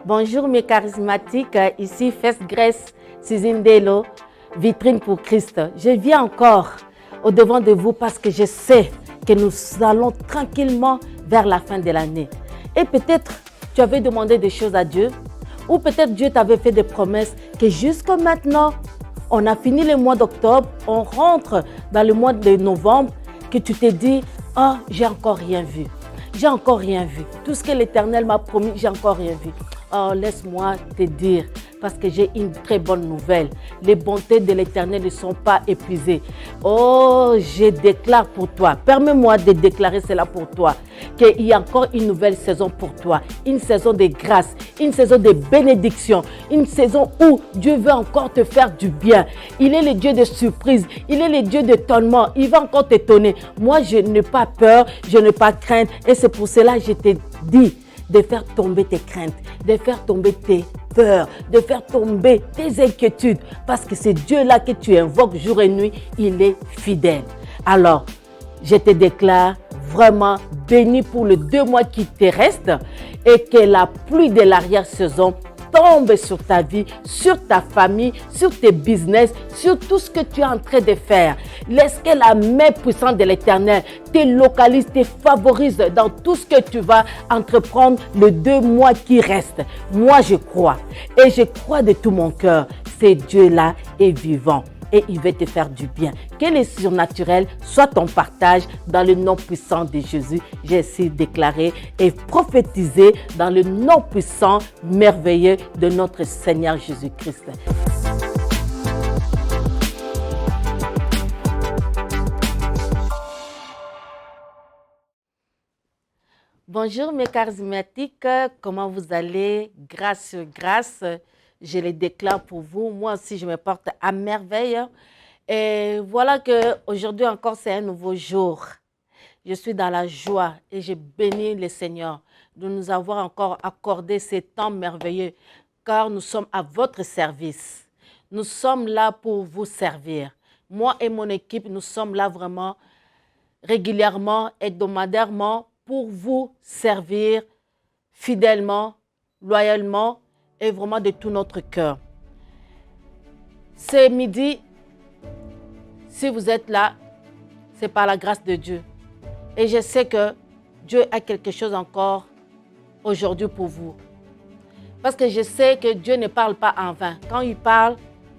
Bonjour mes charismatiques, ici First Grace Sizindelo, vitrine pour Christ. Je viens encore au-devant de vous parce que je sais que nous allons tranquillement vers la fin de l'année. Et peut-être tu avais demandé des choses à Dieu, ou peut-être Dieu t'avait fait des promesses que jusqu'à maintenant, on a fini le mois d'octobre, on rentre dans le mois de novembre, que tu t'es dit, oh, j'ai encore rien vu. J'ai encore rien vu. Tout ce que l'Éternel m'a promis, j'ai encore rien vu. Oh, laisse-moi te dire, parce que j'ai une très bonne nouvelle. Les bontés de l'Éternel ne sont pas épuisées. Oh, je déclare pour toi. Permets-moi de déclarer cela pour toi. Qu'il y a encore une nouvelle saison pour toi. Une saison de grâce, une saison de bénédiction. Une saison où Dieu veut encore te faire du bien. Il est le Dieu de surprise. Il est le Dieu d'étonnement. Il va encore t'étonner. Moi, je n'ai pas peur, je n'ai pas crainte. Et c'est pour cela que je te dis de faire tomber tes craintes, de faire tomber tes peurs, de faire tomber tes inquiétudes. Parce que c'est Dieu-là que tu invoques jour et nuit, il est fidèle. Alors, je te déclare vraiment béni pour les 2 mois qui te restent et que la pluie de l'arrière-saison tombe sur ta vie, sur ta famille, sur tes business, sur tout ce que tu es en train de faire. Laisse que la main puissante de l'Éternel te localise, te favorise dans tout ce que tu vas entreprendre les 2 mois qui restent. Moi, je crois et je crois de tout mon cœur. Ce Dieu-là est vivant et il veut te faire du bien. Que le surnaturel soit ton partage dans le nom puissant de Jésus. J'ai ainsi déclaré et prophétisé dans le nom puissant, merveilleux de notre Seigneur Jésus-Christ. Bonjour mes charismatiques, comment vous allez? Grâce sur grâce, je les déclare pour vous. Moi aussi, je me porte à merveille. Et voilà qu'aujourd'hui encore, c'est un nouveau jour. Je suis dans la joie et je bénis le Seigneur de nous avoir encore accordé ces temps merveilleux, car nous sommes à votre service. Nous sommes là pour vous servir. Moi et mon équipe, nous sommes là vraiment régulièrement, hebdomadairement, pour vous servir fidèlement, loyalement et vraiment de tout notre cœur. Ce midi, si vous êtes là, c'est par la grâce de Dieu. Et je sais que Dieu a quelque chose encore aujourd'hui pour vous. Parce que je sais que Dieu ne parle pas en vain. Quand il parle,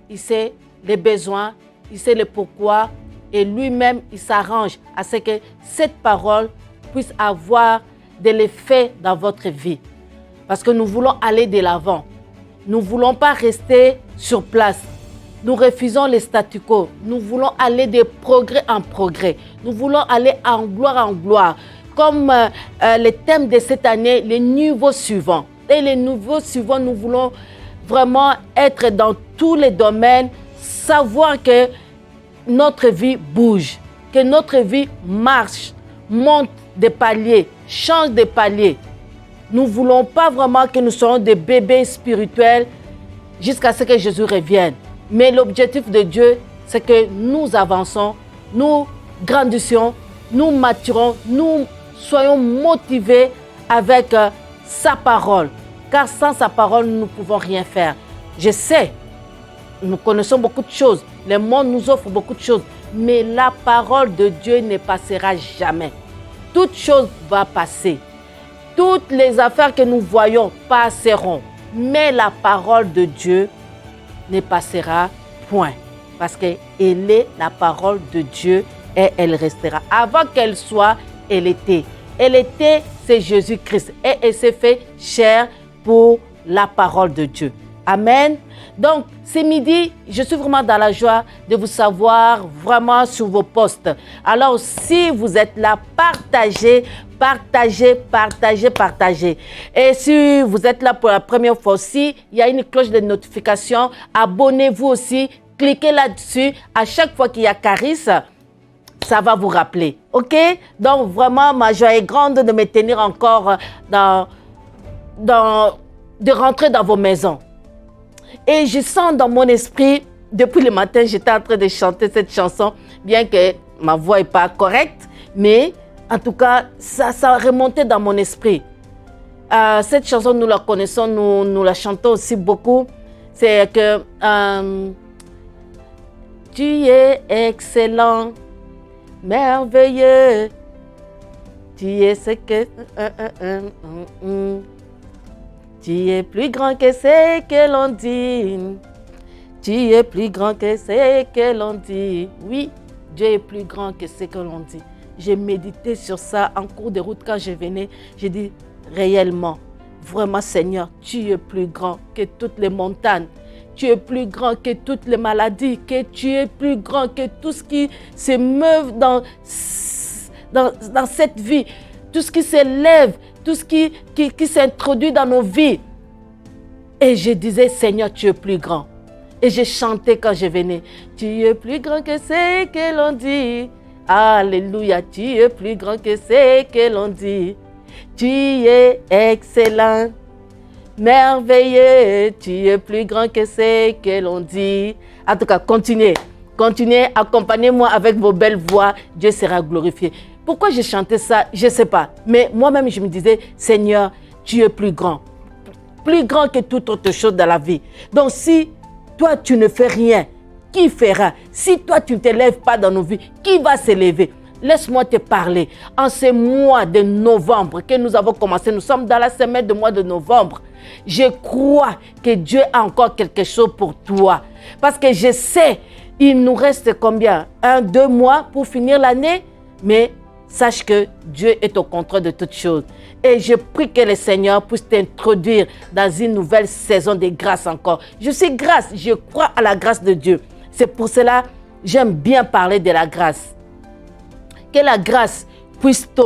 il sait les besoins, il sait le pourquoi et lui-même, il s'arrange à ce que cette parole puisse avoir de l'effet dans votre vie. Parce que nous voulons aller de l'avant. Nous ne voulons pas rester sur place. Nous refusons les statu quo. Nous voulons aller de progrès en progrès. Nous voulons aller en gloire. Comme le thème de cette année, les niveaux suivants. Et les niveaux suivants, nous voulons vraiment être dans tous les domaines, savoir que notre vie bouge, que notre vie marche, monte des paliers, change de paliers. Nous ne voulons pas vraiment que nous soyons des bébés spirituels jusqu'à ce que Jésus revienne. Mais l'objectif de Dieu, c'est que nous avançons, nous grandissions, nous maturons, nous soyons motivés avec sa parole. Car sans sa parole, nous ne pouvons rien faire. Je sais, nous connaissons beaucoup de choses. Le monde nous offre beaucoup de choses. Mais la parole de Dieu ne passera jamais. Toute chose va passer. Toutes les affaires que nous voyons passeront. Mais la parole de Dieu ne passera point. Parce qu'elle est la parole de Dieu et elle restera. Avant qu'elle soit, elle était. Elle était, c'est Jésus-Christ. Et elle s'est fait chair pour la parole de Dieu. Amen. Donc, ce midi, je suis vraiment dans la joie de vous savoir vraiment sur vos postes. Alors, si vous êtes là, partagez. Et si vous êtes là pour la première fois aussi, il y a une cloche de notification. Abonnez-vous aussi. Cliquez là-dessus. À chaque fois qu'il y a Caris, ça va vous rappeler. OK? Donc, vraiment, ma joie est grande de me tenir encore de rentrer dans vos maisons. Et je sens dans mon esprit, depuis le matin, j'étais en train de chanter cette chanson, bien que ma voix n'est pas correcte, mais en tout cas, ça remontait dans mon esprit. cette chanson, nous la connaissons, nous la chantons aussi beaucoup. C'est que tu es excellent, merveilleux. Tu es ce que... Tu es plus grand que ce que l'on dit. Tu es plus grand que ce que l'on dit. Oui, Dieu est plus grand que ce que l'on dit. J'ai médité sur ça en cours de route quand je venais. J'ai dit réellement, vraiment Seigneur, tu es plus grand que toutes les montagnes. Tu es plus grand que toutes les maladies. Que tu es plus grand que tout ce qui se meut dans cette vie. Tout ce qui s'élève, tout ce qui s'introduit dans nos vies. Et je disais, Seigneur, tu es plus grand. Et je chantais quand je venais. Tu es plus grand que ce que l'on dit. Alléluia, tu es plus grand que ce que l'on dit. Tu es excellent, merveilleux. Tu es plus grand que ce que l'on dit. En tout cas, continuez. Continuez, accompagnez-moi avec vos belles voix. Dieu sera glorifié. Pourquoi j'ai chanté ça, je ne sais pas. Mais moi-même, je me disais, Seigneur, tu es plus grand. Plus grand que toute autre chose dans la vie. Donc, si toi, tu ne fais rien, qui fera? Si toi, tu ne te lèves pas dans nos vies, qui va se lever? Laisse-moi te parler. En ce mois de novembre que nous avons commencé, nous sommes dans la semaine du mois de novembre. Je crois que Dieu a encore quelque chose pour toi. Parce que je sais, il nous reste combien? 1, 2 mois pour finir l'année? Mais sache que Dieu est au contrôle de toutes choses. Et je prie que le Seigneur puisse t'introduire dans une nouvelle saison de grâce encore. Je suis grâce, je crois à la grâce de Dieu. C'est pour cela que j'aime bien parler de la grâce. Que la grâce puisse te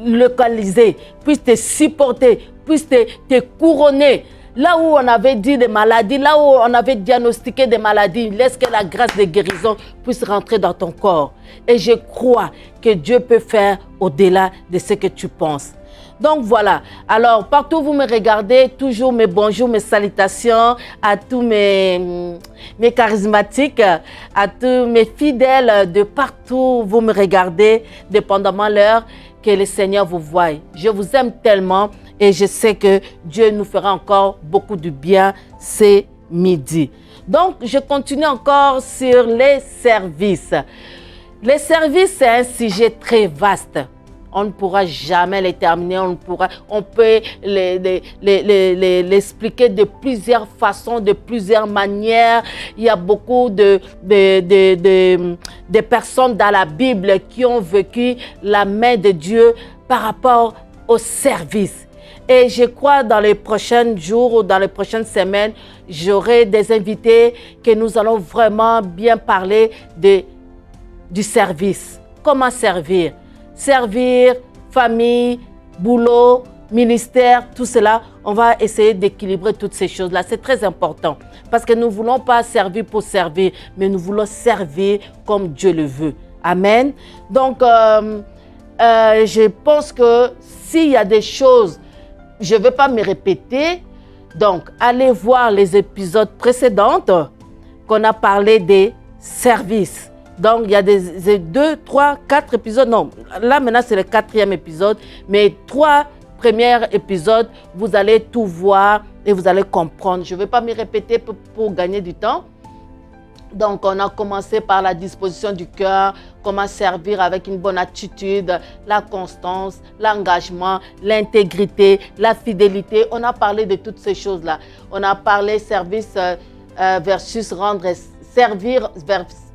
localiser, puisse te supporter, puisse te couronner. Là où on avait dit des maladies, là où on avait diagnostiqué des maladies, laisse que la grâce de guérison puisse rentrer dans ton corps. Et je crois que Dieu peut faire au-delà de ce que tu penses. Donc voilà, alors partout où vous me regardez, toujours mes bonjours, mes salutations à tous mes charismatiques, à tous mes fidèles de partout où vous me regardez, dépendamment de l'heure, que le Seigneur vous voie. Je vous aime tellement et je sais que Dieu nous fera encore beaucoup de bien ce midi. Donc, je continue encore sur les services. Les services, c'est un sujet très vaste. On ne pourra jamais les terminer, on peut l'expliquer de plusieurs façons, de plusieurs manières. Il y a beaucoup de personnes dans la Bible qui ont vécu la main de Dieu par rapport au service. Et je crois dans les prochains jours ou dans les prochaines semaines, j'aurai des invités que nous allons vraiment bien parler du service. Comment servir? Servir, famille, boulot, ministère, tout cela, on va essayer d'équilibrer toutes ces choses-là. C'est très important parce que nous ne voulons pas servir pour servir, mais nous voulons servir comme Dieu le veut. Amen. Donc, je pense que s'il y a des choses, je ne vais pas me répéter. Donc, allez voir les épisodes précédents qu'on a parlé des services. Donc, il y a des 2, 3, 4 épisodes. Non, là, maintenant, c'est le 4e épisode. Mais 3 premiers épisodes, vous allez tout voir et vous allez comprendre. Je ne vais pas me répéter pour gagner du temps. Donc, on a commencé par la disposition du cœur, comment servir avec une bonne attitude, la constance, l'engagement, l'intégrité, la fidélité. On a parlé de toutes ces choses-là. On a parlé service versus servir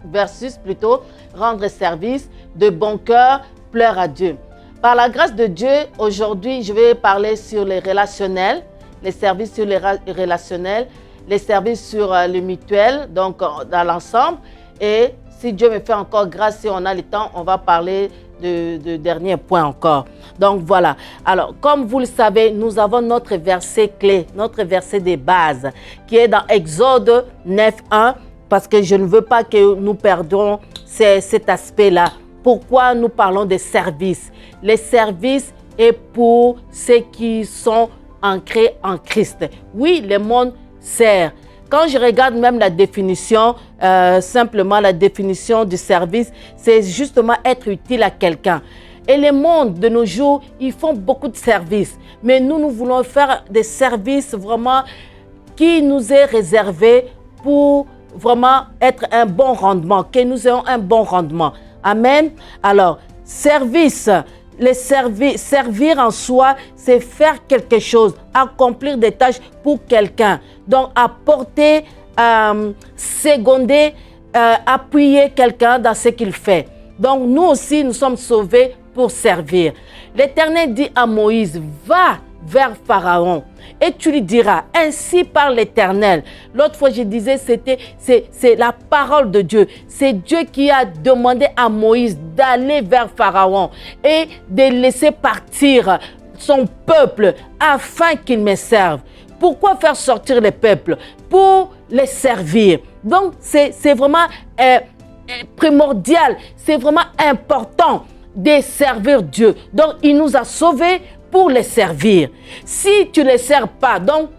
versus plutôt rendre service, de bon cœur, plaire à Dieu. Par la grâce de Dieu, aujourd'hui, je vais parler sur les relationnels, les services sur les relationnels, les services sur le mutuel, donc dans l'ensemble. Et si Dieu me fait encore grâce, si on a le temps, on va parler de dernier point encore. Donc voilà. Alors, comme vous le savez, nous avons notre verset clé, notre verset de base, qui est dans Exode 9:1. Parce que je ne veux pas que nous perdions cet aspect-là. Pourquoi nous parlons des services? Les services est pour ceux qui sont ancrés en Christ. Oui, le monde sert. Quand je regarde même la définition, simplement la définition du service, c'est justement être utile à quelqu'un. Et le monde de nos jours, ils font beaucoup de services. Mais nous voulons faire des services vraiment qui nous est réservé pour vraiment être un bon rendement, que nous ayons un bon rendement. Amen. Alors, servir en soi, c'est faire quelque chose, accomplir des tâches pour quelqu'un. Donc, apporter, seconder, appuyer quelqu'un dans ce qu'il fait. Donc, nous aussi, nous sommes sauvés pour servir. L'Éternel dit à Moïse, va vers Pharaon et tu lui diras, ainsi parle l'Éternel. L'autre fois, je disais, c'est la parole de Dieu. C'est Dieu qui a demandé à Moïse d'aller vers Pharaon et de laisser partir son peuple afin qu'il me serve. Pourquoi faire sortir les peuples? Pour les servir. Donc, c'est vraiment primordial, c'est vraiment important de servir Dieu. Donc, il nous a sauvés pour les servir. Si tu ne les sers pas, donc,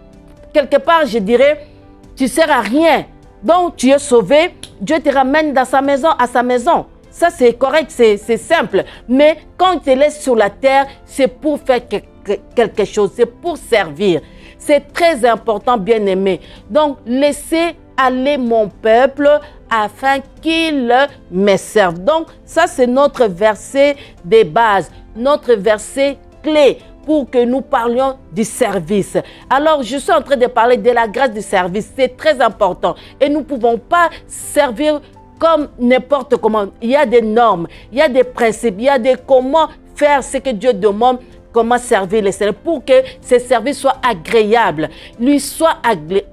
quelque part, je dirais, tu ne sers à rien. Donc, tu es sauvé, Dieu te ramène dans sa maison, à sa maison. Ça, c'est correct, c'est simple. Mais quand tu te laisses sur la terre, c'est pour faire quelque chose, c'est pour servir. C'est très important, bien-aimé. Donc, laissez aller mon peuple afin qu'il me serve. Donc, ça, c'est notre verset de base, notre verset clé pour que nous parlions du service. Alors, je suis en train de parler de la grâce du service. C'est très important. Et nous ne pouvons pas servir comme n'importe comment. Il y a des normes, il y a des principes, il y a des comment faire ce que Dieu demande, comment servir les Seigneurs pour que ce service soit agréable, lui soit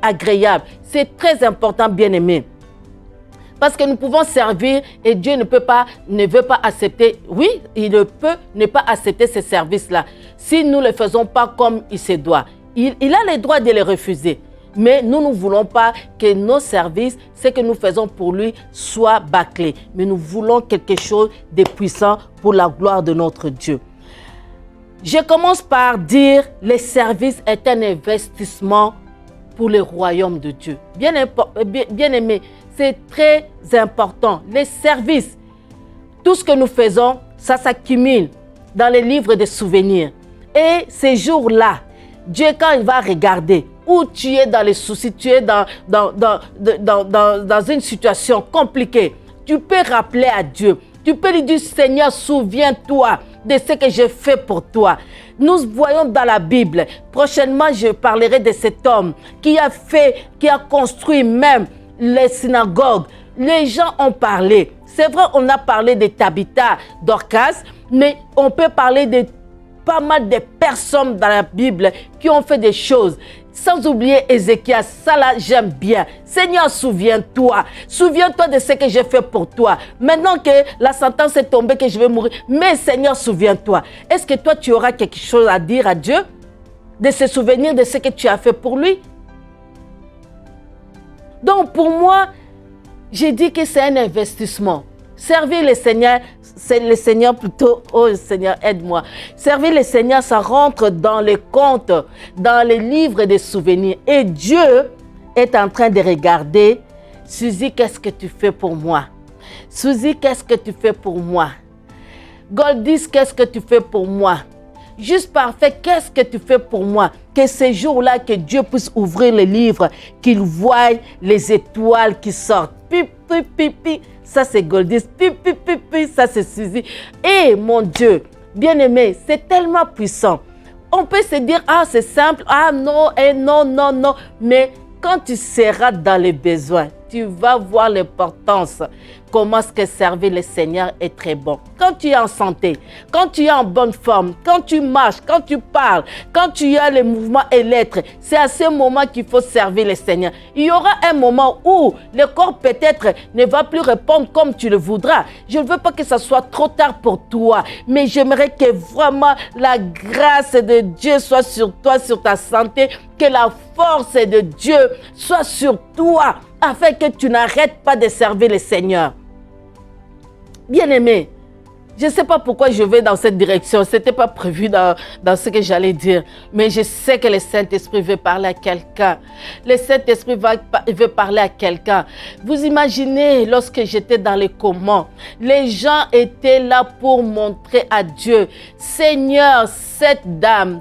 agréable. C'est très important, bien-aimé. Parce que nous pouvons servir et Dieu ne veut pas accepter. Oui, il ne peut ne pas accepter ces services-là si nous ne les faisons pas comme il se doit. Il a le droit de les refuser. Mais nous ne voulons pas que nos services, ce que nous faisons pour lui, soient bâclés. Mais nous voulons quelque chose de puissant pour la gloire de notre Dieu. Je commence par dire que le service est un investissement pour le royaume de Dieu. Bien aimé, c'est très important. Les services, tout ce que nous faisons, ça s'accumule dans les livres de souvenirs. Et ces jours-là, Dieu, quand il va regarder où tu es dans les soucis, tu es dans une situation compliquée, tu peux rappeler à Dieu. Tu peux lui dire, Seigneur, souviens-toi de ce que j'ai fait pour toi. Nous voyons dans la Bible, prochainement je parlerai de cet homme qui a construit même les synagogues. Les gens ont parlé. C'est vrai, on a parlé de Tabitha, Dorcas, mais on peut parler de pas mal de personnes dans la Bible qui ont fait des choses. Sans oublier Ézéchias, ça là j'aime bien. Seigneur, souviens-toi. Souviens-toi de ce que j'ai fait pour toi. Maintenant que la sentence est tombée, que je vais mourir. Mais Seigneur, souviens-toi. Est-ce que toi tu auras quelque chose à dire à Dieu? De se souvenir de ce que tu as fait pour lui? Donc pour moi, j'ai dit que c'est un investissement. Servir le Seigneur, c'est le Seigneur plutôt. Oh Seigneur, aide-moi. Servir le Seigneur, ça rentre dans les comptes, dans les livres des souvenirs. Et Dieu est en train de regarder. Suzy, qu'est-ce que tu fais pour moi? Suzy, qu'est-ce que tu fais pour moi? Goldis, qu'est-ce que tu fais pour moi? Juste parfait, qu'est-ce que tu fais pour moi? Que ces jours-là, que Dieu puisse ouvrir les livres, qu'il voie les étoiles qui sortent. Pipi, pipi. Ça, c'est Goldis. Pipi, pipi. Ça, c'est Suzy. Et mon Dieu, bien-aimé, c'est tellement puissant. On peut se dire, ah, c'est simple. Ah, non, et non, non, non. Mais quand tu seras dans les besoins, tu vas voir l'importance. Comment est-ce que servir le Seigneur est très bon. Quand tu es en santé, quand tu es en bonne forme, quand tu marches, quand tu parles, quand tu as les mouvements et l'être, c'est à ce moment qu'il faut servir le Seigneur. Il y aura un moment où le corps peut-être ne va plus répondre comme tu le voudras. Je ne veux pas que ça soit trop tard pour toi, mais j'aimerais que vraiment la grâce de Dieu soit sur toi, sur ta santé, que la force de Dieu soit sur toi, afin que tu n'arrêtes pas de servir le Seigneur. Bien-aimé, Je ne sais pas pourquoi je vais dans cette direction. Ce n'était pas prévu dans ce que j'allais dire. Mais je sais que le Saint-Esprit veut parler à quelqu'un. Le Saint-Esprit veut parler à quelqu'un. Vous imaginez, lorsque j'étais dans les communs, les gens étaient là pour montrer à Dieu, Seigneur, cette dame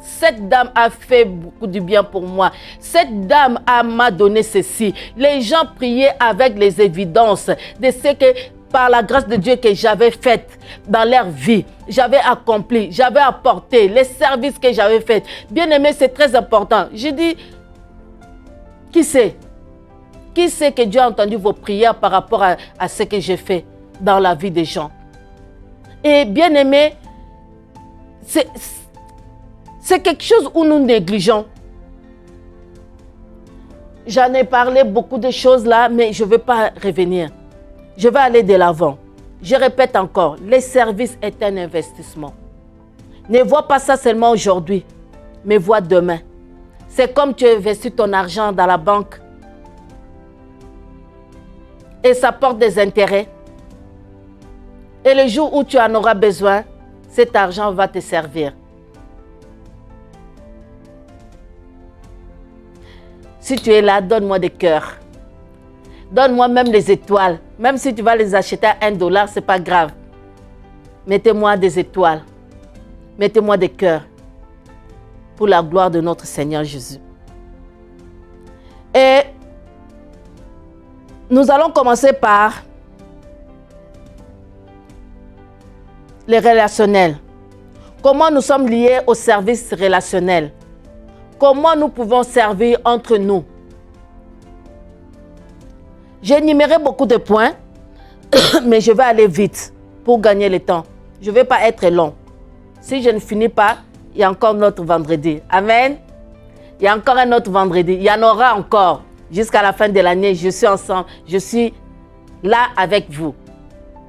a fait beaucoup de bien pour moi. Cette dame m'a donné ceci. Les gens priaient avec les évidences de ce que, par la grâce de Dieu que j'avais fait dans leur vie, j'avais accompli, j'avais apporté les services que j'avais faits. Bien aimé, c'est très important. Je dis, qui sait que Dieu a entendu vos prières par rapport à ce que j'ai fait dans la vie des gens? Et bien aimé, c'est quelque chose où nous négligeons. J'en ai parlé beaucoup de choses là, mais je ne veux pas revenir. Je vais aller de l'avant. Je répète encore, les services est un investissement. Ne vois pas ça seulement aujourd'hui, mais vois demain. C'est comme tu investis ton argent dans la banque et ça porte des intérêts. Et le jour où tu en auras besoin, cet argent va te servir. Si tu es là, donne-moi des cœurs. Donne-moi même les étoiles. Même si tu vas les acheter à $1, ce n'est pas grave. Mettez-moi des étoiles. Mettez-moi des cœurs. Pour la gloire de notre Seigneur Jésus. Et nous allons commencer par les relationnels. Comment nous sommes liés au service relationnel? Comment nous pouvons servir entre nous? J'ai énuméré beaucoup de points, mais je vais aller vite pour gagner le temps. Je ne vais pas être long. Si je ne finis pas, il y a encore notre vendredi. Amen. Il y a encore un autre vendredi. Il y en aura encore. Jusqu'à la fin de l'année, je suis ensemble. Je suis là avec vous.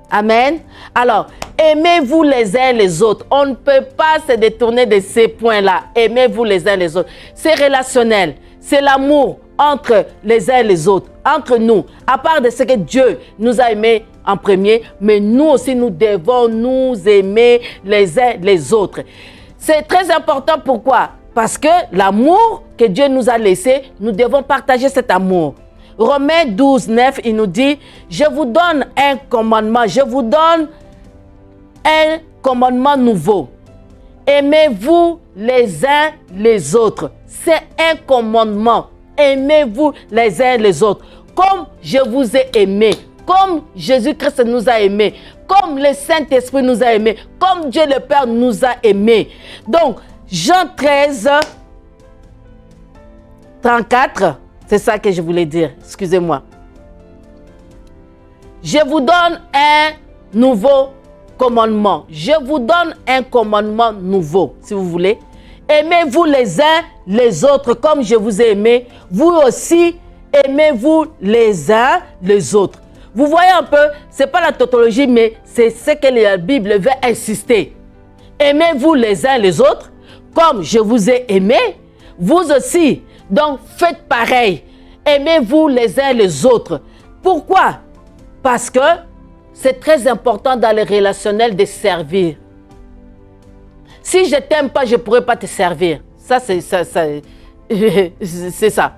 Amen. Alors, aimez-vous les uns les autres. On ne peut pas se détourner de ces points-là. Aimez-vous les uns les autres. C'est relationnel. C'est l'amour entre les uns et les autres, entre nous. À part de ce que Dieu nous a aimés en premier, mais nous aussi, nous devons nous aimer les uns les autres. C'est très important. Pourquoi? Parce que l'amour que Dieu nous a laissé, nous devons partager cet amour. Romains 12, 9, il nous dit, je vous donne un commandement, je vous donne un commandement nouveau. Aimez-vous les uns les autres. C'est un commandement. Aimez-vous les uns les autres. Comme je vous ai aimé, comme Jésus-Christ nous a aimés, comme le Saint-Esprit nous a aimés, comme Dieu le Père nous a aimés. Donc, Jean 13, 34, c'est ça que je voulais dire, excusez-moi. Je vous donne un nouveau commandement. Je vous donne un commandement nouveau, si vous voulez. Aimez-vous les uns les autres comme je vous ai aimé. Vous aussi, aimez-vous les uns les autres. Vous voyez un peu, ce n'est pas la tautologie, mais c'est ce que la Bible veut insister. Aimez-vous les uns les autres comme je vous ai aimé. Vous aussi. Donc, faites pareil. Aimez-vous les uns les autres. Pourquoi? Parce que c'est très important dans les relationnels de servir. Si je ne t'aime pas, je ne pourrai pas te servir. Ça, c'est ça. C'est ça.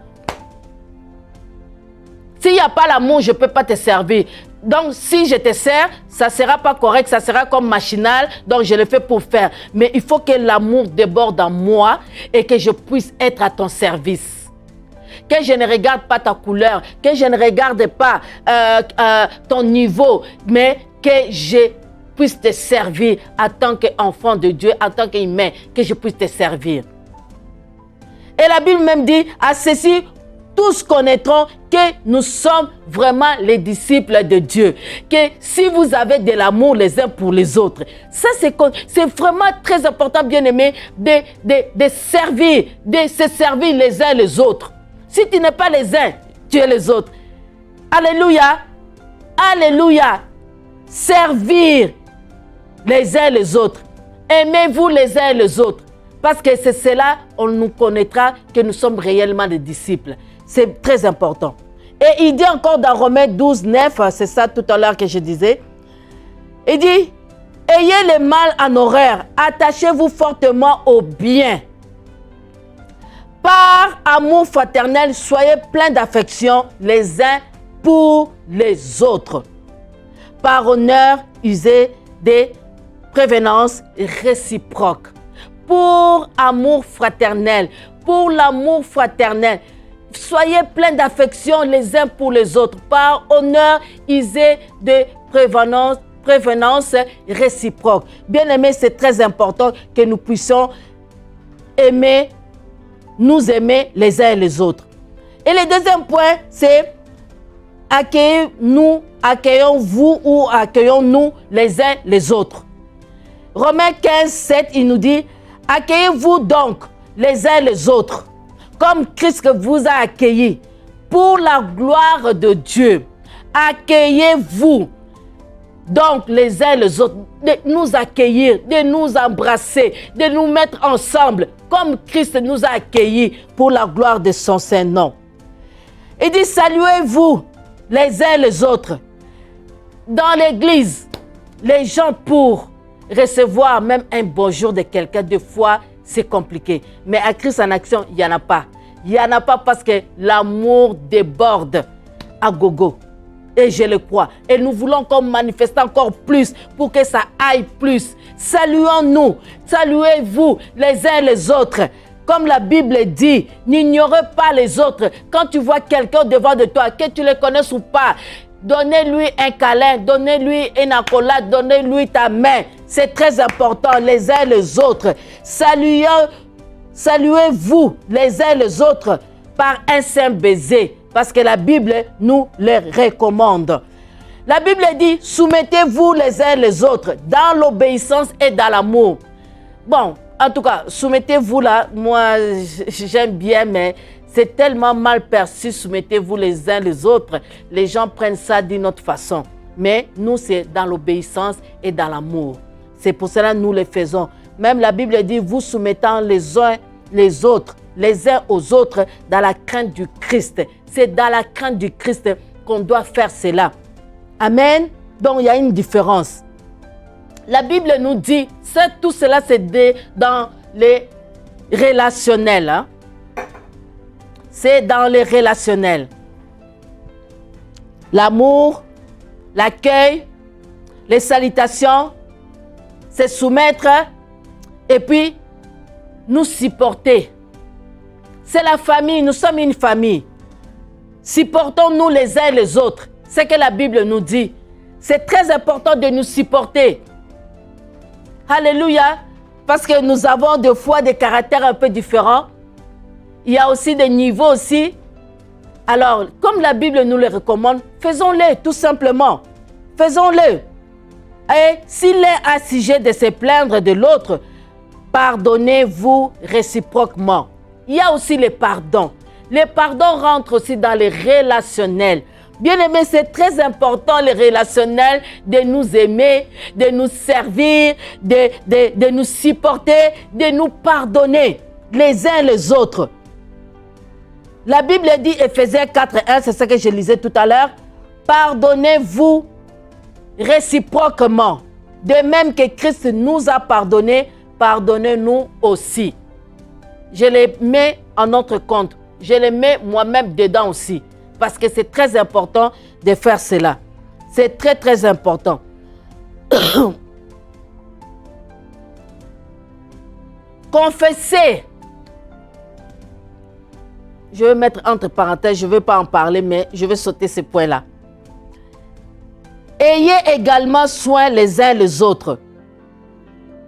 S'il n'y a pas l'amour, je ne peux pas te servir. Donc, si je te sers, ça ne sera pas correct, ça sera comme machinal. Donc, je le fais pour faire. Mais il faut que l'amour déborde en moi et que je puisse être à ton service. Que je ne regarde pas ta couleur, que je ne regarde pas ton niveau, mais que je puisse te servir en tant qu'enfant de Dieu, en tant qu'humain, que je puisse te servir. Et la Bible même dit, à ceci, tous connaîtront que nous sommes vraiment les disciples de Dieu. Que si vous avez de l'amour les uns pour les autres, ça c'est vraiment très important, bien aimé, de servir, de se servir les uns les autres. Si tu n'es pas les uns, tu es les autres. Alléluia. Alléluia. Servir les uns les autres. Aimez-vous les uns les autres. Parce que c'est cela, on nous connaîtra que nous sommes réellement des disciples. C'est très important. Et il dit encore dans Romains 12, 9, c'est ça tout à l'heure que je disais. Il dit, Ayez le mal en horreur, attachez-vous fortement au bien. Par amour fraternel, soyez pleins d'affection les uns pour les autres. Par honneur, usez des prévenances réciproques. Pour amour fraternel, pour l'amour fraternel, soyez pleins d'affection les uns pour les autres. Par honneur, usez des prévenances réciproques. Bien aimés, c'est très important que nous puissions nous aimer les uns et les autres. Et le deuxième point, c'est accueillons-vous ou accueillons-nous les uns les autres. Romains 15, 7, il nous dit, accueillez-vous donc les uns les autres, comme Christ vous a accueillis, pour la gloire de Dieu. Accueillez-vous donc les uns les autres, de nous accueillir, de nous embrasser, de nous mettre ensemble, comme Christ nous a accueillis pour la gloire de son Saint-Nom. Il dit, saluez-vous les uns les autres. Dans l'église, les gens pour recevoir même un bonjour de quelqu'un, des fois, c'est compliqué. Mais à Christ en action, il n'y en a pas. Il n'y en a pas parce que l'amour déborde à gogo. Et je le crois. Et nous voulons encore manifester encore plus pour que ça aille plus. Saluons-nous, saluez-vous les uns les autres. Comme la Bible dit, n'ignorez pas les autres. Quand tu vois quelqu'un devant de toi, que tu le connaisses ou pas, donnez-lui un câlin, donnez-lui une accolade, donnez-lui ta main. C'est très important, les uns les autres. Saluez-vous les uns les autres par un saint baiser. Parce que la Bible nous le recommande. La Bible dit, soumettez-vous les uns les autres dans l'obéissance et dans l'amour. Bon, en tout cas, soumettez-vous là, moi j'aime bien, mais c'est tellement mal perçu, soumettez-vous les uns les autres. Les gens prennent ça d'une autre façon. Mais nous, c'est dans l'obéissance et dans l'amour. C'est pour cela que nous le faisons. Même la Bible dit, vous soumettant les uns les autres, les uns aux autres, dans la crainte du Christ. C'est dans la crainte du Christ qu'on doit faire cela. Amen. Donc, il y a une différence. La Bible nous dit, tout cela, c'est dans les relationnels. Hein? C'est dans les relationnels. L'amour, l'accueil, les salutations, se soumettre et puis nous supporter. C'est la famille, nous sommes une famille. Supportons-nous les uns les autres. C'est ce que la Bible nous dit. C'est très important de nous supporter. Alléluia. Parce que nous avons des fois des caractères un peu différents. Il y a aussi des niveaux aussi. Alors, comme la Bible nous le recommande, faisons-le tout simplement. Faisons-le. Et s'il est à sujet de se plaindre de l'autre, pardonnez-vous réciproquement. Il y a aussi le pardon. Le pardon rentre aussi dans les relationnels. Bien aimé, c'est très important, les relationnels, de nous aimer, de nous servir, de nous supporter, de nous pardonner les uns les autres. La Bible dit, Éphésiens 4:1, c'est ce que je lisais tout à l'heure, pardonnez-vous réciproquement. De même que Christ nous a pardonné, pardonnez-nous aussi. Je les mets en notre compte. Je les mets moi-même dedans aussi. Parce que c'est très important de faire cela. C'est très, très important. Confessez. Je vais mettre entre parenthèses, je ne vais pas en parler, mais je vais sauter ces points-là. Ayez également soin les uns les autres.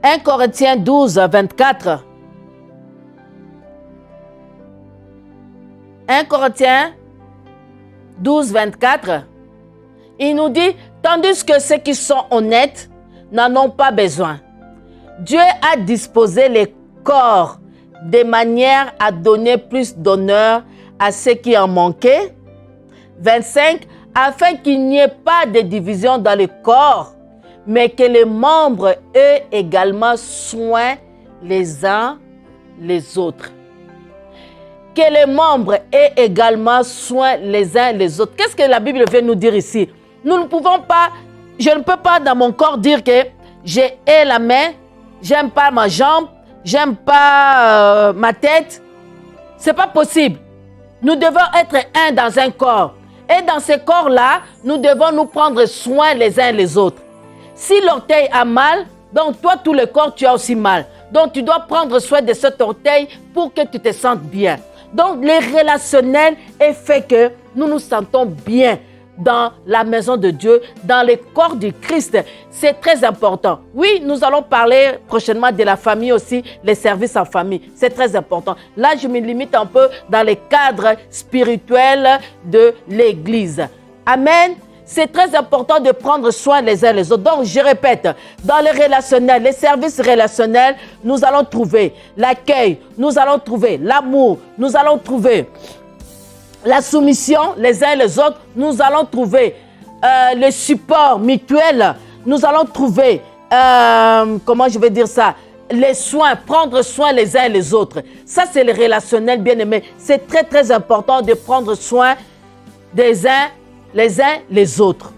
1 Corinthiens 12, 24. 1 Corinthiens 12, 24. Il nous dit, tandis que ceux qui sont honnêtes n'en ont pas besoin. Dieu a disposé les corps de manière à donner plus d'honneur à ceux qui en manquaient. 25. Afin qu'il n'y ait pas de division dans le corps, mais que les membres aient également soin les uns les autres. Que les membres aient également soin les uns les autres. Qu'est-ce que la Bible veut nous dire ici? Nous ne pouvons pas, je ne peux pas dans mon corps dire que j'ai la main, j'aime pas ma jambe, j'aime pas ma tête. C'est pas possible. Nous devons être un dans un corps. Et dans ce corps-là, nous devons nous prendre soin les uns les autres. Si l'orteil a mal, donc toi, tout le corps, tu as aussi mal. Donc, tu dois prendre soin de cet orteil pour que tu te sentes bien. Donc, les relationnels est fait que nous nous sentons bien dans la maison de Dieu, dans le corps du Christ. C'est très important. Oui, nous allons parler prochainement de la famille aussi, les services en famille. C'est très important. Là, je me limite un peu dans le cadre spirituel de l'Église. Amen. C'est très important de prendre soin les uns les autres. Donc, je répète, dans les relationnels, les services relationnels, nous allons trouver l'accueil, nous allons trouver l'amour, nous allons trouver la soumission les uns les autres, nous allons trouver le support mutuel, nous allons trouver, comment je vais dire ça, les soins, prendre soin les uns les autres. Ça, c'est le relationnel, bien aimé. C'est très, très important de prendre soin des uns les autres.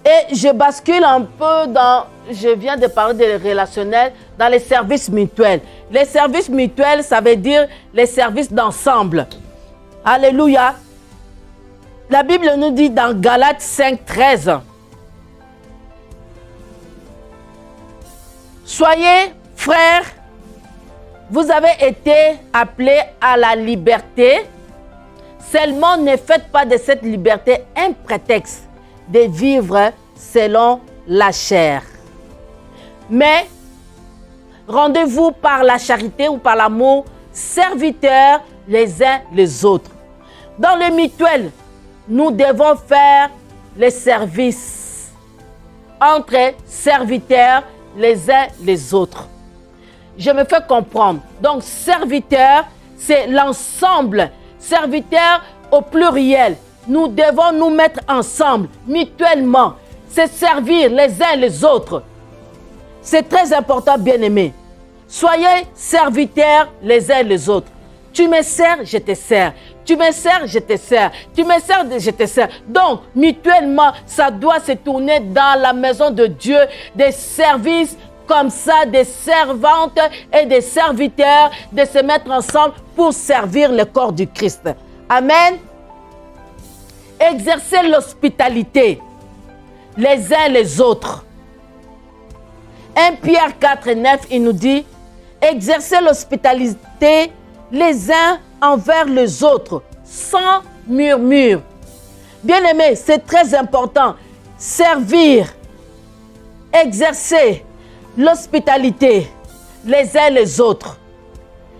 Et je bascule un peu dans, je viens de parler des relationnels, dans les services mutuels. Les services mutuels, ça veut dire les services d'ensemble. Alléluia. La Bible nous dit dans Galates 5, 13. Soyez frères, vous avez été appelés à la liberté. Seulement, ne faites pas de cette liberté un prétexte de vivre selon la chair. Mais rendez-vous par la charité ou par l'amour, serviteurs les uns les autres. Dans le mutuel, nous devons faire les services entre serviteurs les uns les autres. Je me fais comprendre. Donc, serviteurs, c'est l'ensemble. Serviteurs au pluriel. Nous devons nous mettre ensemble, mutuellement. C'est servir les uns les autres. C'est très important, bien-aimés. Soyez serviteurs les uns les autres. Tu me sers, je te sers. Tu me sers, je te sers. Tu me sers, je te sers. Donc, mutuellement, ça doit se tourner dans la maison de Dieu, des services comme ça, des servantes et des serviteurs, de se mettre ensemble pour servir le corps du Christ. Amen. Exercer l'hospitalité les uns les autres. 1 Pierre 4, 9, il nous dit, exercer l'hospitalité les uns envers les autres, sans murmure. Bien-aimés, c'est très important. Servir, exercer l'hospitalité les uns les autres.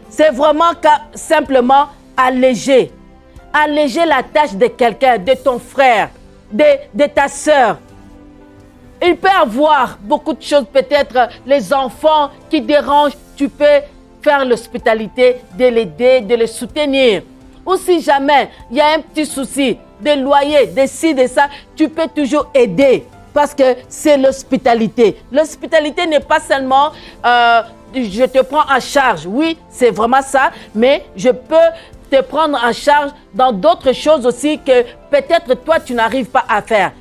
C'est vraiment simplement alléger la tâche de quelqu'un, de ton frère, de ta sœur. Il peut y avoir beaucoup de choses, peut-être les enfants qui dérangent, tu peux faire l'hospitalité, de l'aider, de le soutenir. Ou si jamais il y a un petit souci de loyer, de ci, de ça, tu peux toujours aider parce que c'est l'hospitalité. L'hospitalité n'est pas seulement je te prends en charge. Oui, c'est vraiment ça, mais je peux te prendre en charge dans d'autres choses aussi que peut-être toi tu n'arrives pas à faire.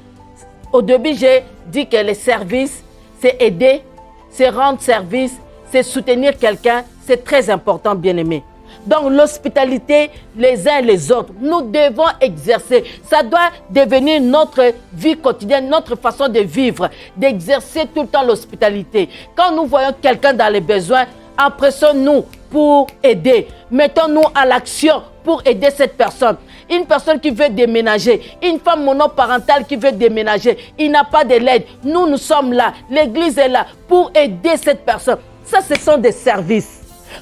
Au début, j'ai dit que les services, c'est aider, c'est rendre service, c'est soutenir quelqu'un. C'est très important, bien-aimé. Donc, l'hospitalité les uns les autres, nous devons exercer. Ça doit devenir notre vie quotidienne, notre façon de vivre, d'exercer tout le temps l'hospitalité. Quand nous voyons quelqu'un dans les besoins, empressons-nous pour aider. Mettons-nous à l'action pour aider cette personne. Une personne qui veut déménager, une femme monoparentale qui veut déménager, il n'a pas de l'aide. Nous sommes là, l'Église est là pour aider cette personne. Ça, ce sont des services.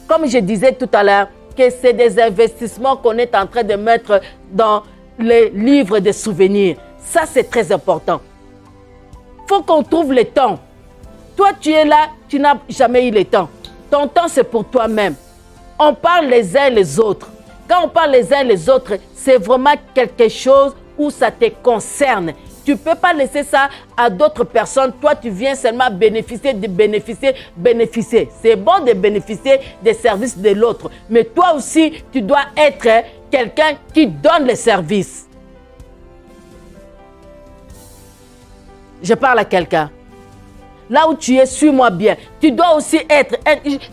Comme je disais tout à l'heure, que c'est des investissements qu'on est en train de mettre dans les livres de souvenirs. Ça, c'est très important. Il faut qu'on trouve le temps. Toi, tu es là, tu n'as jamais eu le temps. Ton temps, c'est pour toi-même. On parle les uns les autres. Quand on parle les uns les autres, c'est vraiment quelque chose où ça te concerne. Tu ne peux pas laisser ça à d'autres personnes. Toi, tu viens seulement bénéficier. C'est bon de bénéficier des services de l'autre. Mais toi aussi, tu dois être quelqu'un qui donne les services. Je parle à quelqu'un. là où tu es, suis-moi bien. Tu dois aussi être,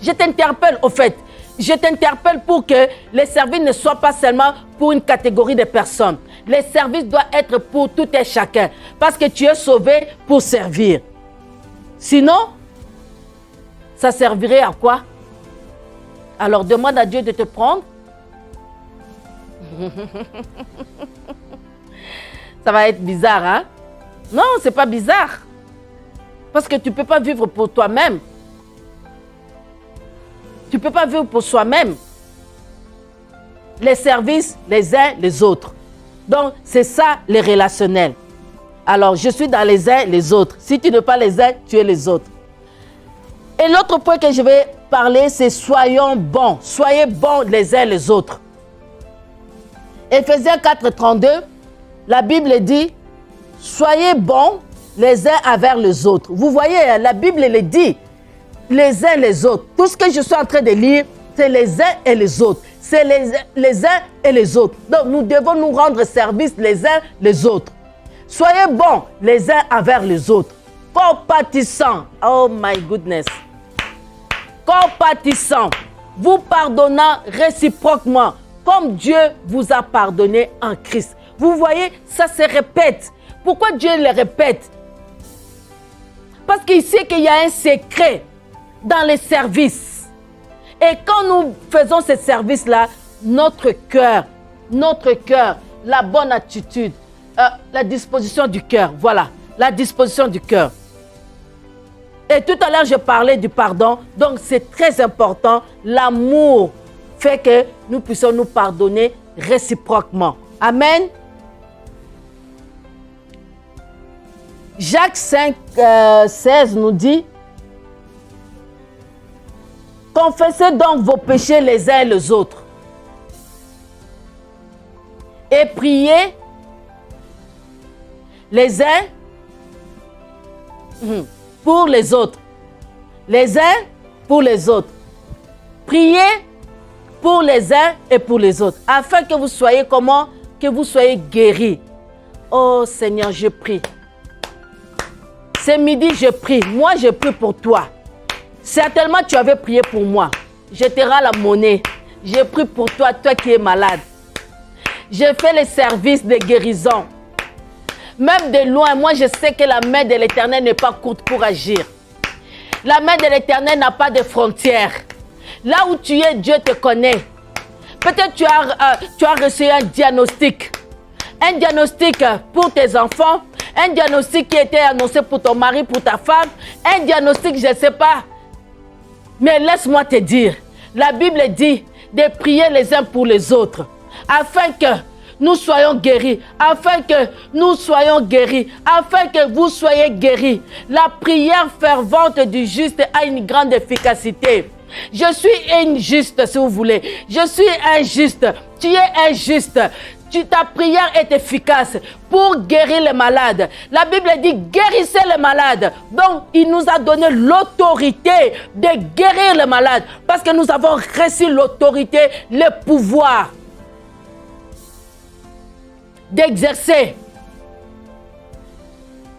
je t'interpelle au fait, je t'interpelle pour que les services ne soient pas seulement pour une catégorie de personnes. Les services doivent être pour tout et chacun. Parce que tu es sauvé pour servir. Sinon, ça servirait à quoi? Alors demande à Dieu de te prendre. Ça va être bizarre, hein? Non, c'est pas bizarre. Parce que tu ne peux pas vivre pour toi-même. Tu ne peux pas vivre pour soi-même. Les services, les uns, les autres. Donc, c'est ça, les relationnels. Alors, je suis dans les uns, les autres. Si tu n'es pas les uns, tu es les autres. Et l'autre point que je vais parler, c'est soyons bons. Soyez bons les uns, les autres. Éphésiens 4, 32, la Bible dit, soyez bons les uns envers les autres. Vous voyez, la Bible le dit, les uns les autres. Tout ce que je suis en train de lire, c'est les uns et les autres. C'est les uns et les autres. Donc, nous devons nous rendre service les uns les autres. Soyez bons les uns envers les autres. Compatissants. Oh my goodness. Compatissants. Vous pardonnant réciproquement, comme Dieu vous a pardonné en Christ. Vous voyez, ça se répète. Pourquoi Dieu le répète? Parce qu'il sait qu'il y a un secret dans les services. Et quand nous faisons ce service-là, notre cœur, la bonne attitude, la disposition du cœur, voilà, la disposition du cœur. Et tout à l'heure, je parlais du pardon, donc c'est très important. L'amour fait que nous puissions nous pardonner réciproquement. Amen. Jacques 5, 16 nous dit, confessez donc vos péchés les uns et les autres et priez les uns pour les autres. Les uns pour les autres. Priez pour les uns et pour les autres, afin que vous soyez comment? Que vous soyez guéris. Oh Seigneur, je prie. Ce midi, je prie. Moi, je prie pour toi. Certainement, tu avais prié pour moi. Je te rends la monnaie. Je prie pour toi, toi qui es malade. Je fais les services de guérison. Même de loin, moi, je sais que la main de l'Éternel n'est pas courte pour agir. La main de l'Éternel n'a pas de frontières. Là où tu es, Dieu te connaît. Peut-être tu as reçu un diagnostic. Un diagnostic pour tes enfants. Un diagnostic qui était annoncé pour ton mari, pour ta femme. Un diagnostic, je ne sais pas. Mais laisse-moi te dire, la Bible dit de prier les uns pour les autres. Afin que nous soyons guéris. Afin que nous soyons guéris. Afin que vous soyez guéris. La prière fervente du juste a une grande efficacité. Je suis injuste, si vous voulez. Je suis injuste. Tu es injuste. Ta prière est efficace pour guérir les malades. La Bible dit guérissez les malades. Donc, il nous a donné l'autorité de guérir les malades. Parce que nous avons reçu l'autorité, le pouvoir d'exercer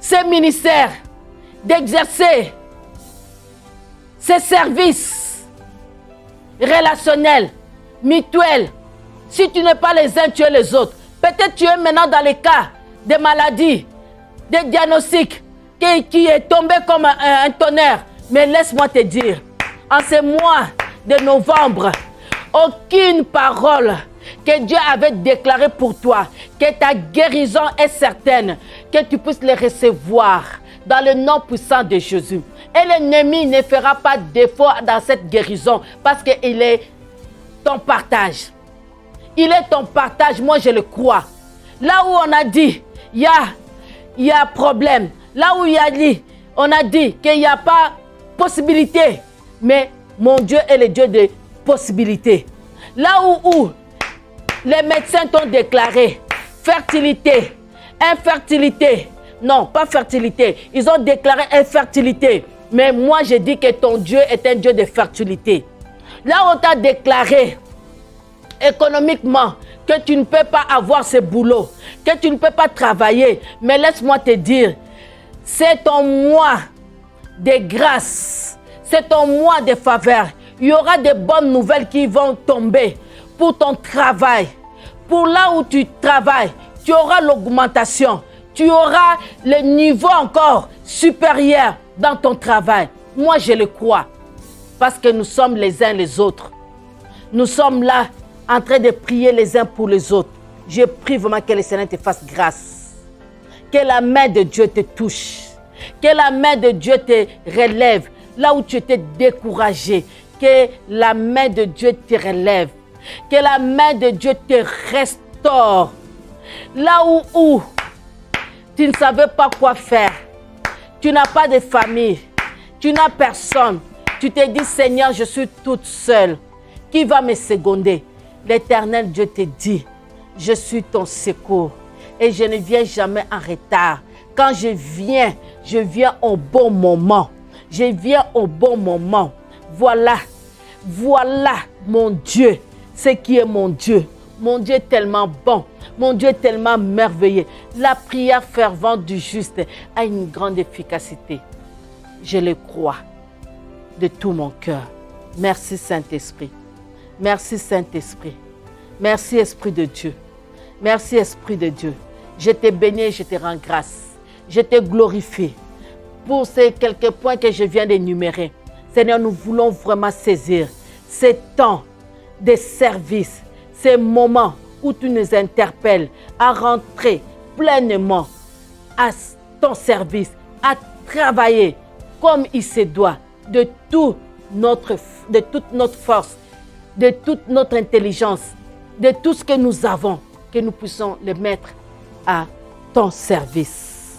ces ministères, d'exercer ces services relationnels, mutuels. Si tu n'es pas les uns, tu es les autres. Peut-être tu es maintenant dans les cas de maladies, des diagnostics, qui est tombé comme un tonnerre. Mais laisse-moi te dire, en ce mois de novembre, aucune parole que Dieu avait déclarée pour toi, que ta guérison est certaine, que tu puisses les recevoir dans le nom puissant de Jésus. Et l'ennemi ne fera pas défaut dans cette guérison parce qu'il est ton partage. Il est ton partage, moi je le crois. Là où on a dit, il y a problème. Là où on a dit qu'il n'y a pas possibilité. Mais mon Dieu est le Dieu de possibilités. Là où les médecins t'ont déclaré fertilité, infertilité. Non, pas fertilité. Ils ont déclaré infertilité. Mais moi je dis que ton Dieu est un Dieu de fertilité. Là où on t'a déclaré économiquement, que tu ne peux pas avoir ce boulot, que tu ne peux pas travailler. Mais laisse-moi te dire, c'est ton mois des grâces. C'est ton mois de faveur. Il y aura des bonnes nouvelles qui vont tomber pour ton travail. Pour là où tu travailles, tu auras l'augmentation. Tu auras le niveau encore supérieur dans ton travail. Moi, je le crois. Parce que nous sommes les uns les autres. Nous sommes là en train de prier les uns pour les autres. Je prie vraiment que le Seigneur te fasse grâce. Que la main de Dieu te touche. Que la main de Dieu te relève là où tu étais découragé. Que la main de Dieu te relève. Que la main de Dieu te restaure. Là où tu ne savais pas quoi faire. Tu n'as pas de famille. Tu n'as personne. Tu t'es dit, Seigneur, je suis toute seule. Qui va me seconder? L'Éternel Dieu te dit, je suis ton secours. Et je ne viens jamais en retard. Quand je viens au bon moment. Je viens au bon moment. Voilà mon Dieu. Ce qui est mon Dieu. Mon Dieu est tellement bon. Mon Dieu est tellement merveilleux. La prière fervente du juste a une grande efficacité. Je le crois de tout mon cœur. Merci Saint-Esprit. Merci Saint-Esprit. Merci Esprit de Dieu. Merci Esprit de Dieu. Je te bénis et je te rends grâce. Je te glorifie pour ces quelques points que je viens d'énumérer. Seigneur, nous voulons vraiment saisir ces temps de service, ces moments où tu nous interpelles à rentrer pleinement à ton service, à travailler comme il se doit, de toute notre force, de toute notre intelligence, de tout ce que nous avons, que nous puissions le mettre à ton service.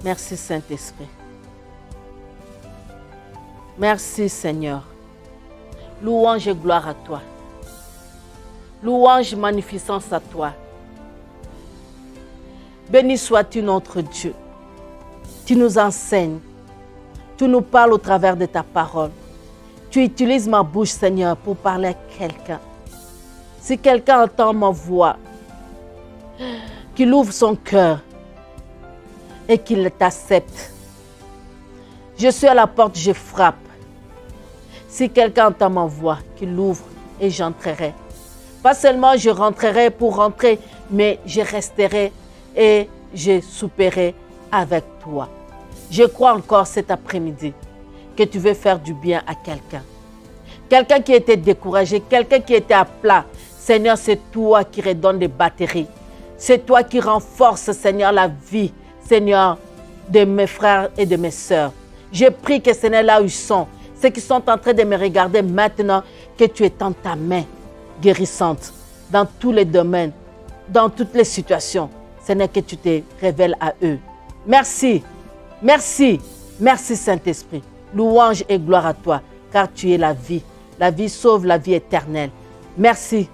Merci Saint-Esprit. Merci Seigneur. Louange et gloire à toi. Louange, magnificence à toi. Béni sois-tu notre Dieu. Tu nous enseignes. Tu nous parles au travers de ta parole. Tu utilises ma bouche, Seigneur, pour parler à quelqu'un. Si quelqu'un entend ma voix, qu'il ouvre son cœur et qu'il t'accepte. Je suis à la porte, je frappe. Si quelqu'un entend ma voix, qu'il ouvre et j'entrerai. Pas seulement je rentrerai pour rentrer, mais je resterai et je souperai avec toi. Je crois encore cet après-midi que tu veux faire du bien à quelqu'un. Quelqu'un qui était découragé, quelqu'un qui était à plat. Seigneur, c'est toi qui redonne des batteries. C'est toi qui renforce, Seigneur, la vie, Seigneur, de mes frères et de mes sœurs. Je prie que, Seigneur, là où ils sont, ceux qui sont en train de me regarder maintenant, que tu étends ta main guérissante dans tous les domaines, dans toutes les situations. Seigneur, que tu te révèles à eux. Merci, merci, merci Saint-Esprit. Louange et gloire à toi, car tu es la vie. La vie sauve, la vie éternelle. Merci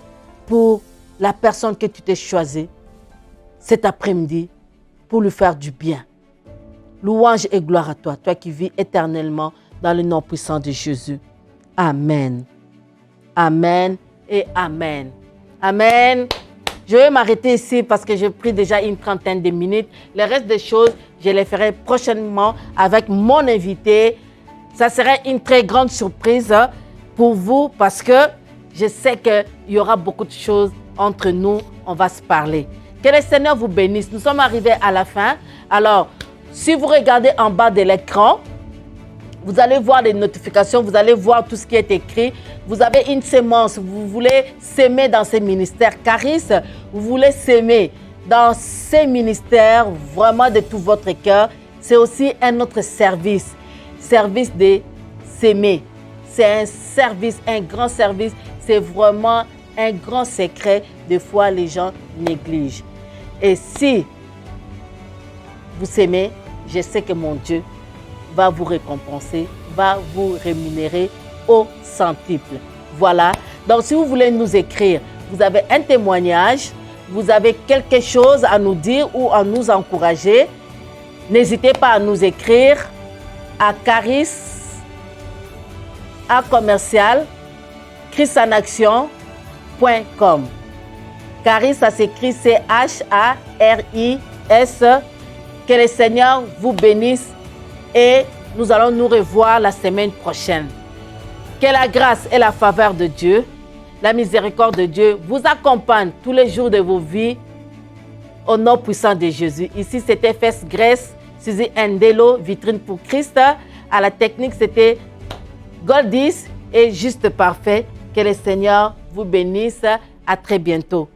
pour la personne que tu t'es choisie cet après-midi pour lui faire du bien. Louange et gloire à toi, toi qui vis éternellement dans le nom puissant de Jésus. Amen. Amen et Amen. Amen. Je vais m'arrêter ici parce que j'ai pris déjà une trentaine de minutes. Le reste des choses, je les ferai prochainement avec mon invité. Ça serait une très grande surprise pour vous parce que je sais qu'il y aura beaucoup de choses entre nous. On va se parler. Que le Seigneur vous bénisse. Nous sommes arrivés à la fin. Alors, si vous regardez en bas de l'écran, vous allez voir les notifications, vous allez voir tout ce qui est écrit. Vous avez une sémence, vous voulez s'aimer dans ces ministères. Caris, vous voulez s'aimer dans ces ministères vraiment de tout votre cœur. C'est aussi un autre service, service de s'aimer. C'est un service, un grand service. C'est vraiment un grand secret. Des fois, les gens négligent. Et si vous s'aimez, je sais que mon Dieu va vous récompenser, va vous rémunérer au centuple. Voilà. Donc, si vous voulez nous écrire, vous avez un témoignage, vous avez quelque chose à nous dire ou à nous encourager, n'hésitez pas à nous écrire à caris@christenaction.com. Charis, ça s'écrit C-H-A-R-I-S. Que le Seigneur vous bénisse et nous allons nous revoir la semaine prochaine. Que la grâce et la faveur de Dieu, la miséricorde de Dieu vous accompagne tous les jours de vos vies au nom puissant de Jésus. Ici, c'était Fest Grace, Suzy Endelo, Vitrine pour Christ. À la technique, c'était Goldis et Juste Parfait. Que le Seigneur vous bénisse. À très bientôt.